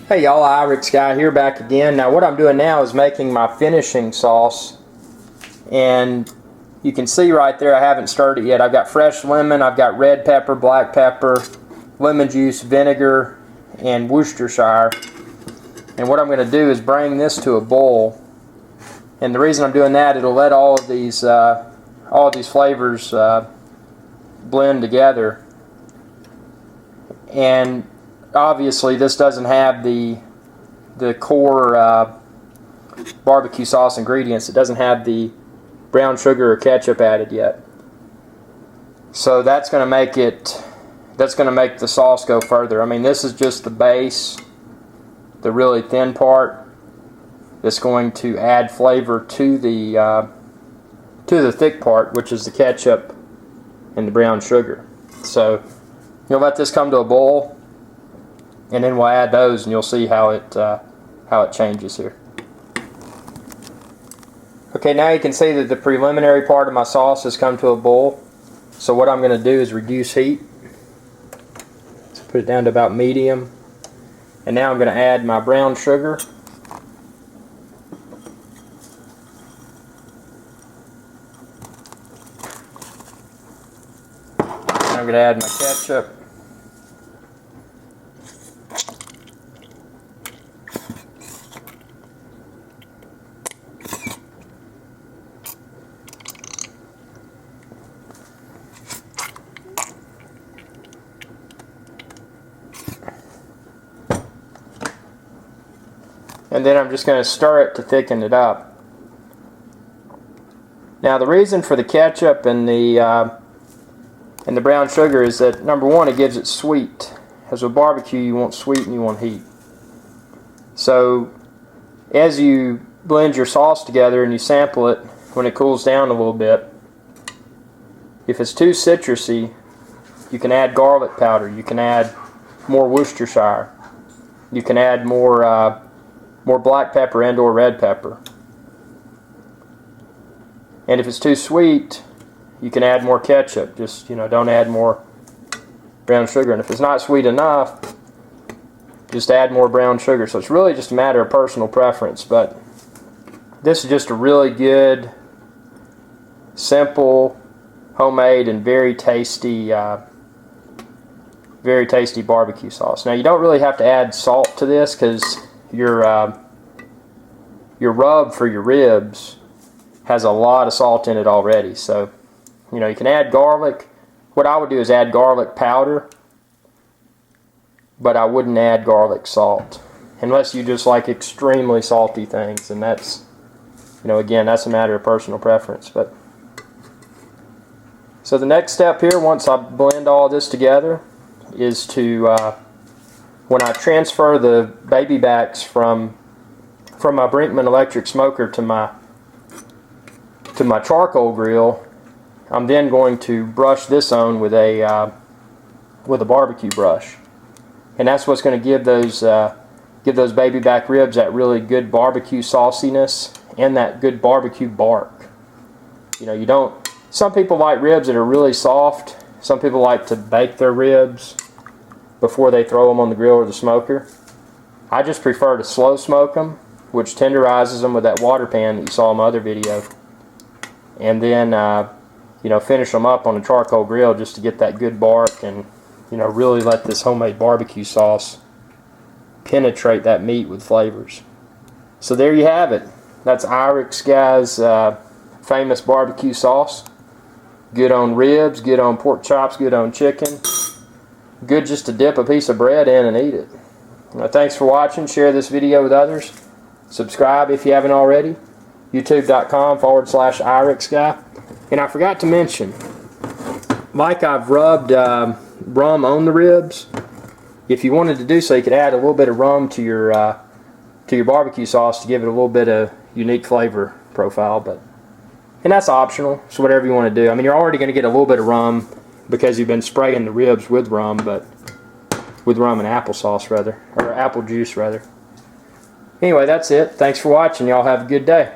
Hey y'all, IrixGuy here back again. Now what I'm doing now is making my finishing sauce, and you can see right there I haven't stirred it yet. I've got fresh lemon, I've got red pepper, black pepper, lemon juice, vinegar, and Worcestershire. And what I'm going to do is bring this to a boil. And the reason I'm doing that, it'll let all of these flavors blend together. And obviously this doesn't have the core barbecue sauce ingredients. It doesn't have the brown sugar or ketchup added yet. So that's going to make the sauce go further. I mean, this is just the base, the really thin part that's going to add flavor to the thick part, which is the ketchup and the brown sugar. So you'll let this come to a boil, and then we'll add those, and you'll see how it changes here. Okay, now you can see that the preliminary part of my sauce has come to a boil. So what I'm going to do is reduce heat. So put it down to about medium. And now I'm going to add my brown sugar. And I'm going to add my ketchup. And then I'm just going to stir it to thicken it up. Now the reason for the ketchup and the brown sugar is that, number one, it gives it sweet. As with barbecue, you want sweet and you want heat. So as you blend your sauce together and you sample it when it cools down a little bit, if it's too citrusy, you can add garlic powder. You can add more Worcestershire. You can add more black pepper and or red pepper. And if it's too sweet, you can add more ketchup. Just, don't add more brown sugar. And if it's not sweet enough, just add more brown sugar. So it's really just a matter of personal preference. But this is just a really good, simple, homemade, and very tasty barbecue sauce. Now you don't really have to add salt to this, because your rub for your ribs has a lot of salt in it already. So, you can add garlic. What I would do is add garlic powder, but I wouldn't add garlic salt unless you just like extremely salty things, and that's, again, that's a matter of personal preference. But so the next step here, once I blend all this together, is to when I transfer the baby backs from my Brinkmann electric smoker to my charcoal grill, I'm then going to brush this on with a barbecue brush, and that's what's going to give those baby back ribs that really good barbecue sauciness and that good barbecue bark. You don't. Some people like ribs that are really soft. Some people like to bake their ribs before they throw them on the grill or the smoker. I just prefer to slow smoke them, which tenderizes them with that water pan that you saw in my other video, and then finish them up on a charcoal grill just to get that good bark and really let this homemade barbecue sauce penetrate that meat with flavors. So there you have it. That's IrixGuy's famous barbecue sauce. Good on ribs, good on pork chops, good on chicken. Good just to dip a piece of bread in and eat it. Thanks for watching. Share this video with others. Subscribe if you haven't already. youtube.com/IrixGuy. And I forgot to mention, like I've rubbed rum on the ribs, if you wanted to do so, you could add a little bit of rum to your barbecue sauce to give it a little bit of unique flavor profile. And that's optional, so whatever you want to do. I mean, you're already going to get a little bit of rum because you've been spraying the ribs with rum, but with rum and applesauce rather, or apple juice rather. Anyway, that's it. Thanks for watching. Y'all have a good day.